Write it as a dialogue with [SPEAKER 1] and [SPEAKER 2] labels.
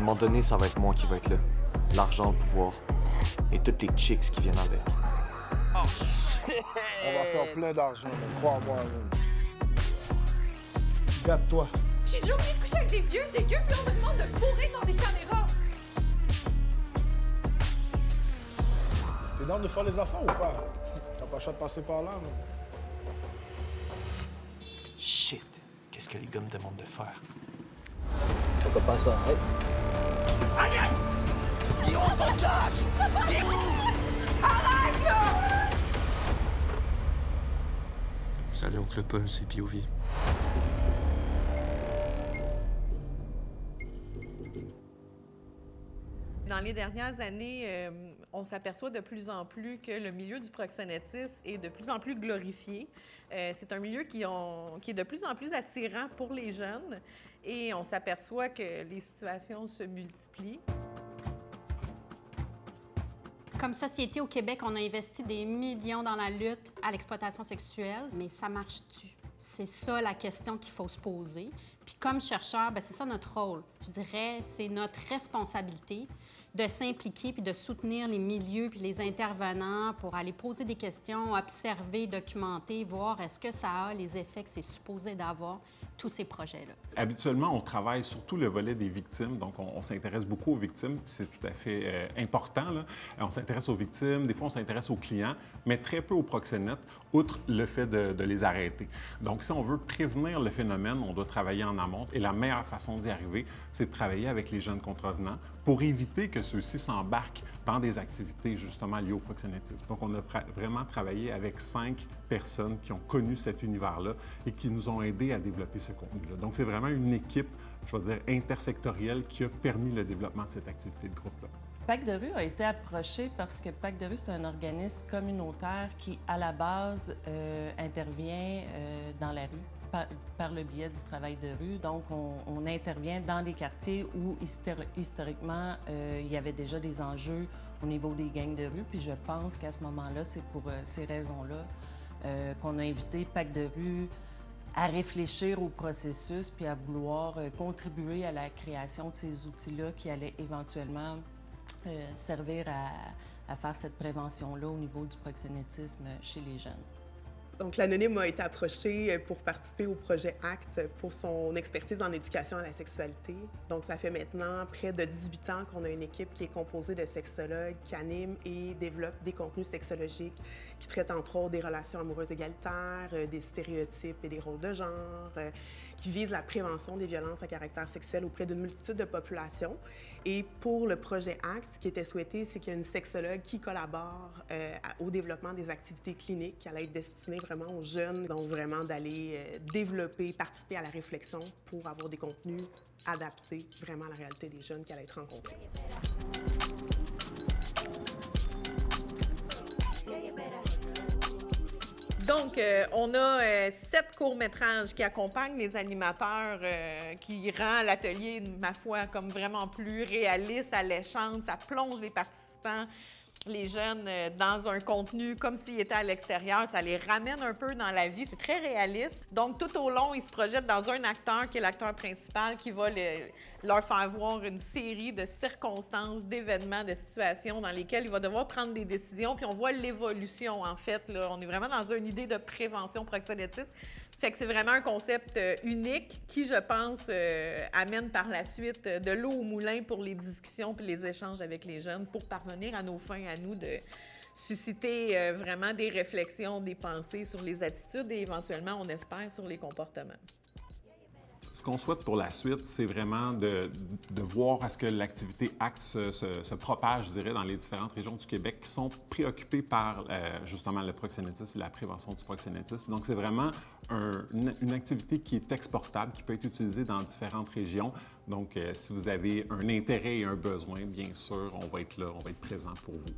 [SPEAKER 1] moment donné, ça va être moi qui va être là. L'argent, le pouvoir et toutes les chicks qui viennent avec.
[SPEAKER 2] Oh, shit!
[SPEAKER 3] On va faire plein d'argent, crois-moi. Garde-toi.
[SPEAKER 4] J'ai déjà oublié de coucher avec des vieux dégueux, puis on me demande de fourrer dans des caméras.
[SPEAKER 3] T'es dans de faire les affaires ou pas? T'as pas le choix de passer par là, non?
[SPEAKER 1] Shit! Qu'est-ce que les gars me demandent de faire?
[SPEAKER 5] Faut qu'on passe en X.
[SPEAKER 2] Il est où ton cash? Il est où?
[SPEAKER 4] Arrête, là!
[SPEAKER 1] Salut, oncle Paul, c'est POV.
[SPEAKER 6] Dans les dernières années, on s'aperçoit de plus en plus que le milieu du proxénétisme est de plus en plus glorifié. C'est un milieu qui est de plus en plus attirant pour les jeunes et on s'aperçoit que les situations se multiplient.
[SPEAKER 7] Comme société au Québec, on a investi des millions dans la lutte à l'exploitation sexuelle, mais ça marche-tu? C'est ça la question qu'il faut se poser. Puis comme chercheur, bien, c'est ça notre rôle. Je dirais, c'est notre responsabilité de s'impliquer puis de soutenir les milieux puis les intervenants pour aller poser des questions, observer, documenter, voir est-ce que ça a les effets que c'est supposé d'avoir, tous ces projets-là.
[SPEAKER 8] Habituellement, on travaille surtout le volet des victimes, donc on s'intéresse beaucoup aux victimes, c'est tout à fait important, là. On s'intéresse aux victimes, des fois on s'intéresse aux clients, mais très peu aux proxénètes, outre le fait de les arrêter. Donc si on veut prévenir le phénomène, on doit travailler en amont, et la meilleure façon d'y arriver, c'est de travailler avec les jeunes contrevenants pour éviter que ceux-ci s'embarquent dans des activités justement liées au proxénétisme. Donc on a vraiment travaillé avec 5 personnes qui ont connu cet univers-là et qui nous ont aidés à développer ce contenu-là. Donc c'est vraiment une équipe, je vais dire, intersectorielle qui a permis le développement de cette activité de groupe-là.
[SPEAKER 9] Pacte de rue a été approché parce que Pacte de rue, c'est un organisme communautaire qui, à la base, intervient dans la rue par le biais du travail de rue. Donc, on intervient dans les quartiers où, historiquement, il y avait déjà des enjeux au niveau des gangs de rue. Puis je pense qu'à ce moment-là, c'est pour ces raisons-là qu'on a invité Pacte de rue à réfléchir au processus puis à vouloir contribuer à la création de ces outils-là qui allaient éventuellement servir à faire cette prévention-là au niveau du proxénétisme chez les jeunes.
[SPEAKER 10] Donc, l'Anonyme a été approché pour participer au projet ACT pour son expertise en éducation à la sexualité. Donc, ça fait maintenant près de 18 ans qu'on a une équipe qui est composée de sexologues qui animent et développent des contenus sexologiques qui traitent entre autres des relations amoureuses égalitaires, des stéréotypes et des rôles de genre, qui visent la prévention des violences à caractère sexuel auprès d'une multitude de populations. Et pour le projet ACT, ce qui était souhaité, c'est qu'il y ait une sexologue qui collabore au développement des activités cliniques qui allaient être destinées vraiment aux jeunes, donc vraiment d'aller développer, participer à la réflexion pour avoir des contenus adaptés vraiment à la réalité des jeunes qui allaient être rencontrés.
[SPEAKER 6] Donc, on a 7 courts-métrages qui accompagnent les animateurs, qui rend l'atelier, ma foi, comme vraiment plus réaliste, alléchant. Ça plonge les participants, les jeunes, dans un contenu comme s'ils étaient à l'extérieur. Ça les ramène un peu dans la vie. C'est très réaliste. Donc, tout au long, ils se projettent dans un acteur qui est l'acteur principal qui va leur faire voir une série de circonstances, d'événements, de situations dans lesquelles il va devoir prendre des décisions. Puis on voit l'évolution, en fait. Là. On est vraiment dans une idée de prévention proxénétiste. Fait que c'est vraiment un concept unique qui, je pense, amène par la suite de l'eau au moulin pour les discussions puis les échanges avec les jeunes pour parvenir à nos fins, à nous, de susciter vraiment des réflexions, des pensées sur les attitudes et éventuellement, on espère, sur les comportements.
[SPEAKER 8] Ce qu'on souhaite pour la suite, c'est vraiment de voir à ce que l'activité ACT se propage, je dirais, dans les différentes régions du Québec qui sont préoccupées par justement le proxénétisme et la prévention du proxénétisme. Donc, c'est vraiment une activité qui est exportable, qui peut être utilisée dans différentes régions. Donc, si vous avez un intérêt et un besoin, bien sûr, on va être là, on va être présent pour vous.